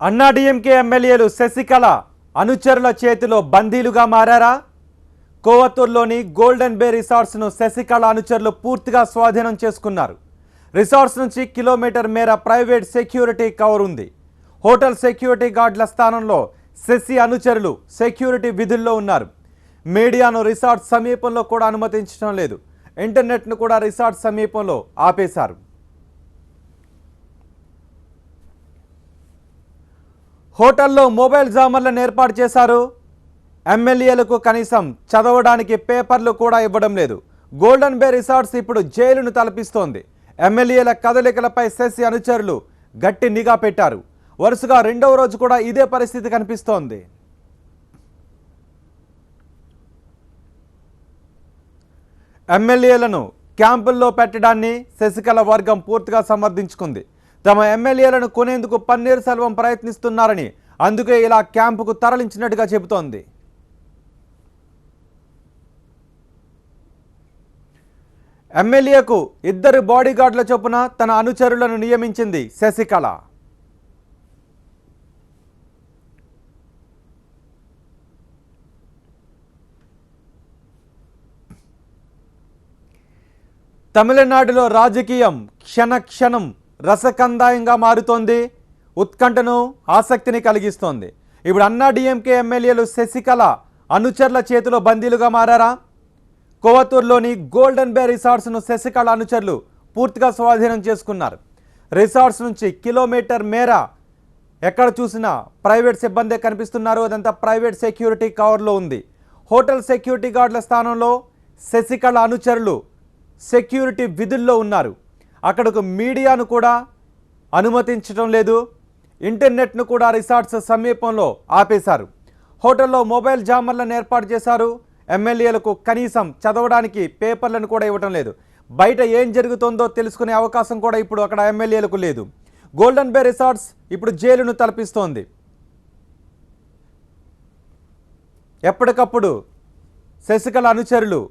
అన్నాడీఎంకే ఎమ్మెల్యేలు శశికళ అనుచరుల చేతిలో బందీలుగా మారారా? కోవత్తూరులోని గోల్డెన్ బే రిసార్ట్స్ను శశికళ అనుచరులు పూర్తిగా స్వాధీనం చేసుకున్నారు. రిసార్ట్స్ నుంచి కిలోమీటర్ మేర ప్రైవేట్ సెక్యూరిటీ కవర్ ఉంది. హోటల్ సెక్యూరిటీ గార్డుల స్థానంలో శశి అనుచరులు సెక్యూరిటీ విధుల్లో ఉన్నారు. మీడియాను రిసార్ట్ సమీపంలో కూడా అనుమతించడం లేదు. ఇంటర్నెట్ను కూడా రిసార్ట్ సమీపంలో ఆపేశారు. హోటల్లో మొబైల్ జామర్లను ఏర్పాటు చేశారు. ఎమ్మెల్యేలకు కనీసం చదవడానికి పేపర్లు కూడా ఇవ్వడం లేదు. గోల్డెన్ బే రిసార్ట్స్ ఇప్పుడు జైలును తలపిస్తోంది. ఎమ్మెల్యేల కదలికలపై శశి అనుచరులు గట్టి నిఘా పెట్టారు. వరుసగా రెండవ రోజు కూడా ఇదే పరిస్థితి కనిపిస్తోంది. ఎమ్మెల్యేలను క్యాంపుల్లో పెట్టడాన్ని శశికళ వర్గం పూర్తిగా సమర్థించుకుంది. తమ ఎమ్మెల్యేలను కొనేందుకు పన్నీర్ సెల్వం ప్రయత్నిస్తున్నారని, అందుకే ఇలా క్యాంపుకు తరలించినట్టుగా చెబుతోంది. ఎమ్మెల్యేకు 2 బాడీగార్డుల చొప్పున తన అనుచరులను నియమించింది శశికళ. తమిళనాడులో రాజకీయం క్షణక్షణం రసకందాయంగా మారుతోంది. ఉత్కంఠను ఆసక్తిని కలిగిస్తోంది. ఇప్పుడు అన్నాడీఎంకే ఎమ్మెల్యేలు శశికళ అనుచరుల చేతిలో బందీలుగా మారారా? కోవత్తూరులోని గోల్డెన్ బే రిసార్ట్స్ను శశికళ అనుచరులు పూర్తిగా స్వాధీనం చేసుకున్నారు. రిసార్ట్స్ నుంచి కిలోమీటర్ మేర ఎక్కడ చూసినా ప్రైవేట్ సిబ్బందే కనిపిస్తున్నారు. అదంతా ప్రైవేట్ సెక్యూరిటీ కవర్లో ఉంది. హోటల్ సెక్యూరిటీ గార్డుల స్థానంలో శశికళ అనుచరులు సెక్యూరిటీ విధుల్లో ఉన్నారు. అక్కడకు మీడియాను కూడా అనుమతించడం లేదు. ఇంటర్నెట్ను కూడా రిసార్ట్స్ సమీపంలో ఆపేశారు. హోటల్లో మొబైల్ జామర్లను ఏర్పాటు చేశారు. ఎమ్మెల్యేలకు కనీసం చదవడానికి పేపర్లను కూడా ఇవ్వటం లేదు. బయట ఏం జరుగుతుందో తెలుసుకునే అవకాశం కూడా ఇప్పుడు అక్కడ ఎమ్మెల్యేలకు లేదు. గోల్డెన్ బే రిసార్ట్స్ ఇప్పుడు జైలును తలపిస్తోంది. ఎప్పటికప్పుడు శశికళ అనుచరులు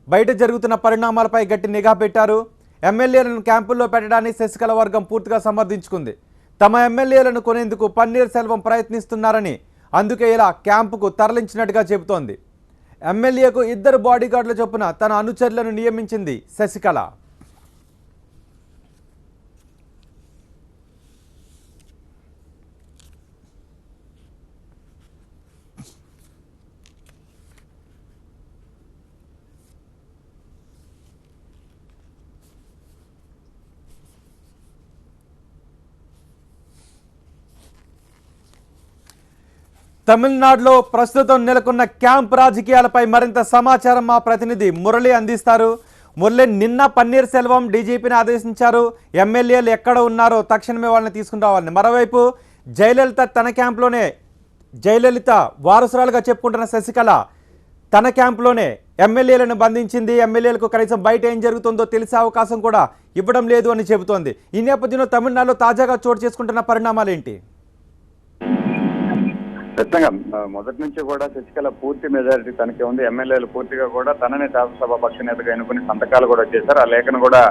బయట జరుగుతున్న పరిణామాలపై గట్టి నిఘా పెట్టారు. ఎమ్మెల్యేలను క్యాంపుల్లో పెట్టడాన్ని శశికళ వర్గం పూర్తిగా సమర్థించుకుంది. తమ ఎమ్మెల్యేలను కొనేందుకు పన్నీర్ సెల్వం ప్రయత్నిస్తున్నారని, అందుకే ఇలా క్యాంపుకు తరలించినట్టుగా చెబుతోంది. ఎమ్మెల్యేకు 2 బాడీగార్డుల చొప్పున తన అనుచరులను నియమించింది శశికళ. తమిళనాడులో ప్రస్తుతం నెలకొన్న క్యాంప్ రాజకీయాలపై మరింత సమాచారం మా ప్రతినిధి మురళి అందిస్తారు. మురళి, నిన్న పన్నీర్ సెల్వం డీజీపీని ఆదేశించారు. ఎమ్మెల్యేలు ఎక్కడ ఉన్నారో తక్షణమే వాళ్ళని తీసుకుని రావాలని. మరోవైపు జయలలిత తన క్యాంప్లోనే, జయలలిత వారసురాలుగా చెప్పుకుంటున్న శశికళ తన క్యాంప్లోనే ఎమ్మెల్యేలను బంధించింది. ఎమ్మెల్యేలకు కనీసం బయట ఏం జరుగుతుందో తెలిసే అవకాశం కూడా ఇవ్వడం లేదు అని చెబుతోంది. ఈ నేపథ్యంలో తమిళనాడులో తాజాగా చోటు చేసుకుంటున్న పరిణామాలు ఏంటి? ఖచ్చితంగా మొదటి నుంచి కూడా శశికళ పూర్తి మెజారిటీ తనకే ఉంది. ఎమ్మెల్యేలు పూర్తిగా కూడా తననే శాసనసభ పక్ష నేతగా ఎన్నుకుని సంతకాలు కూడా చేశారు. ఆ లేఖను కూడా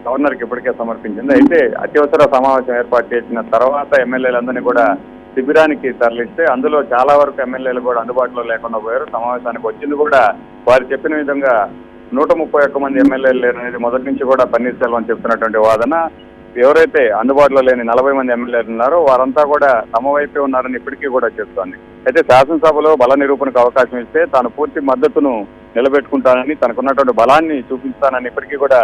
గవర్నర్కి ఇప్పటికే సమర్పించింది. అయితే అత్యవసర సమావేశం ఏర్పాటు చేసిన తర్వాత ఎమ్మెల్యేలందరినీ కూడా శిబిరానికి తరలిస్తే అందులో చాలా వరకు ఎమ్మెల్యేలు కూడా అందుబాటులో లేకుండా పోయారు. సమావేశానికి వచ్చింది కూడా వారు చెప్పిన విధంగా 131 మంది ఎమ్మెల్యేలు లేరు అనేది మొదటి నుంచి కూడా పన్నీర్ సెల్వం చెప్తున్నటువంటి వాదన. ఎవరైతే అందుబాటులో లేని 40 మంది ఎమ్మెల్యేలు ఉన్నారో వారంతా కూడా తమ వైపే ఉన్నారని ఇప్పటికీ కూడా చెప్తోంది. అయితే శాసనసభలో బల నిరూపణకు అవకాశం ఇస్తే తాను పూర్తి మద్దతును నిలబెట్టుకుంటానని, తనకున్నటువంటి బలాన్ని చూపిస్తానని ఇప్పటికీ కూడా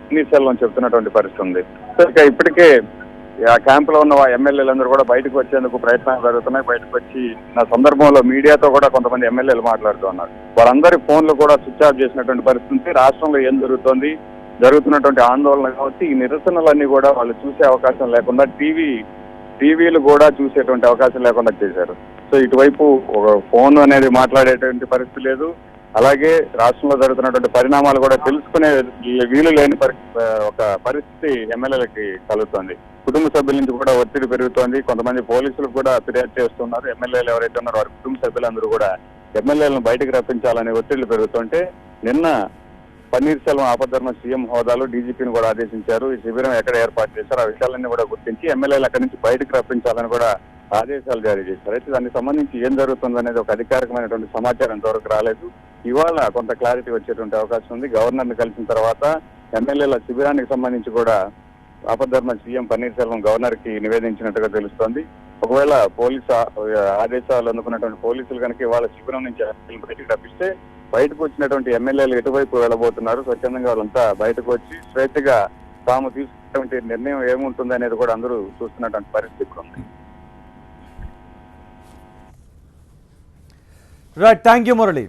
పన్నీర్ సెల్వం చెప్తున్నటువంటి పరిస్థితి ఉంది. ఇక ఇప్పటికే ఆ క్యాంపులో ఉన్న ఎమ్మెల్యేలందరూ కూడా బయటకు వచ్చేందుకు ప్రయత్నాలు జరుగుతున్నాయి. బయటకు వచ్చి నా సందర్భంలో మీడియాతో కూడా కొంతమంది ఎమ్మెల్యేలు మాట్లాడుతూ ఉన్నారు. వారందరి ఫోన్లు కూడా స్విచ్ ఆఫ్ చేసినటువంటి పరిస్థితి. రాష్ట్రంలో ఏం జరుగుతున్నటువంటి ఆందోళన కాబట్టి ఈ నిరసనలన్నీ కూడా వాళ్ళు చూసే అవకాశం లేకుండా టీవీలు కూడా చూసేటువంటి అవకాశం లేకుండా చేశారు. సో ఇటువైపు ఒక ఫోన్ అనేది మాట్లాడేటువంటి పరిస్థితి లేదు. అలాగే రాష్ట్రంలో జరుగుతున్నటువంటి పరిణామాలు కూడా తెలుసుకునే వీలు లేని ఒక పరిస్థితి ఎమ్మెల్యేలకి కలుగుతోంది. కుటుంబ సభ్యుల నుంచి కూడా ఒత్తిడి పెరుగుతోంది. కొంతమంది పోలీసులకు కూడా ఫిర్యాదు చేస్తున్నారు. ఎమ్మెల్యేలు ఎవరైతే ఉన్నారో వారి కుటుంబ సభ్యులందరూ కూడా ఎమ్మెల్యేలను బయటకు రప్పించాలనే ఒత్తిళ్లు పెరుగుతుంటే నిన్న పన్నీర్ సెల్వం ఆపద్ధర్మ సీఎం హోదాలో డీజీపీని కూడా ఆదేశించారు. ఈ శిబిరం ఎక్కడ ఏర్పాటు చేశారు ఆ విషయాలన్నీ కూడా గుర్తించి ఎమ్మెల్యేలు అక్కడి నుంచి బయటకు రప్పించాలని కూడా ఆదేశాలు జారీ చేశారు. అయితే దానికి సంబంధించి ఏం జరుగుతుందనేది ఒక అధికారికమైనటువంటి సమాచారం ఇంతవరకు రాలేదు. ఇవాళ కొంత క్లారిటీ వచ్చేటువంటి అవకాశం ఉంది. గవర్నర్ ని కలిసిన తర్వాత ఎమ్మెల్యేల శిబిరానికి సంబంధించి కూడా ఆపద్ధర్మ సీఎం పన్నీర్సెల్వం గవర్నర్ కి నివేదించినట్టుగా తెలుస్తోంది. ఒకవేళ ఆదేశాలు అందుకున్నటువంటి పోలీసులు కనుక ఇవాళ శిబిరం నుంచి బయటకు రప్పిస్తే బయటకు వచ్చినటువంటి ఎమ్మెల్యేలు ఎటువైపు వెళ్ళబోతున్నారు, స్వచ్ఛందంగా వాళ్ళంతా బయటకు వచ్చి స్వేచ్ఛగా తాము తీసుకున్నటువంటి నిర్ణయం ఏముంటుంది అనేది కూడా అందరూ చూస్తున్నటువంటి పరిస్థితి ఉంది. Right, thank you Murali.